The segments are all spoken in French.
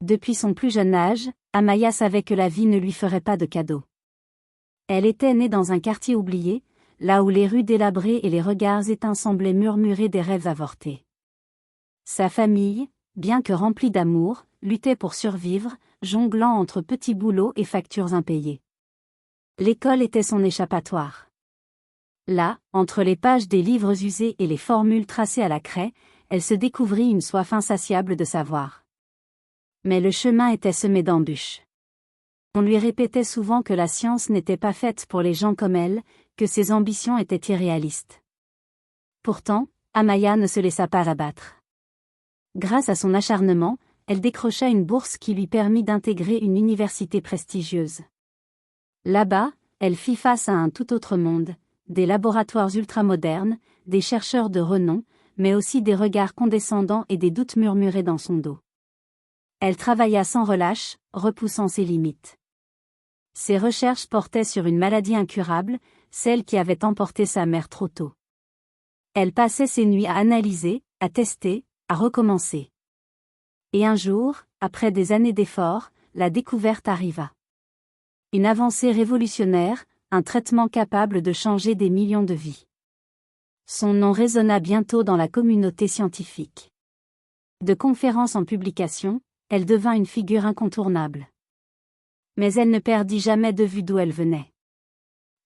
Depuis son plus jeune âge, Amaya savait que la vie ne lui ferait pas de cadeaux. Elle était née dans un quartier oublié, là où les rues délabrées et les regards éteints semblaient murmurer des rêves avortés. Sa famille, bien que remplie d'amour, luttait pour survivre, jonglant entre petits boulots et factures impayées. L'école était son échappatoire. Là, entre les pages des livres usés et les formules tracées à la craie, elle se découvrit une soif insatiable de savoir. Mais le chemin était semé d'embûches. On lui répétait souvent que la science n'était pas faite pour les gens comme elle, que ses ambitions étaient irréalistes. Pourtant, Amaya ne se laissa pas abattre. Grâce à son acharnement, elle décrocha une bourse qui lui permit d'intégrer une université prestigieuse. Là-bas, elle fit face à un tout autre monde, des laboratoires ultramodernes, des chercheurs de renom, mais aussi des regards condescendants et des doutes murmurés dans son dos. Elle travailla sans relâche, repoussant ses limites. Ses recherches portaient sur une maladie incurable, celle qui avait emporté sa mère trop tôt. Elle passait ses nuits à analyser, à tester, à recommencer. Et un jour, après des années d'efforts, la découverte arriva. Une avancée révolutionnaire, un traitement capable de changer des millions de vies. Son nom résonna bientôt dans la communauté scientifique. De conférences en publications, elle devint une figure incontournable. Mais elle ne perdit jamais de vue d'où elle venait.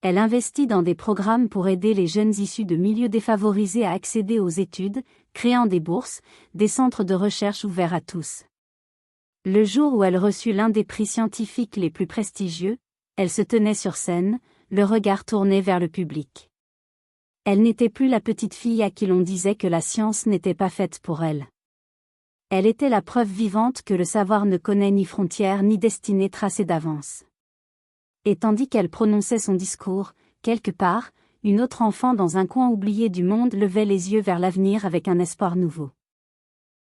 Elle investit dans des programmes pour aider les jeunes issus de milieux défavorisés à accéder aux études, créant des bourses, des centres de recherche ouverts à tous. Le jour où elle reçut l'un des prix scientifiques les plus prestigieux, elle se tenait sur scène, le regard tourné vers le public. Elle n'était plus la petite fille à qui l'on disait que la science n'était pas faite pour elle. Elle était la preuve vivante que le savoir ne connaît ni frontières ni destinée tracée d'avance. Et tandis qu'elle prononçait son discours, quelque part, une autre enfant dans un coin oublié du monde levait les yeux vers l'avenir avec un espoir nouveau.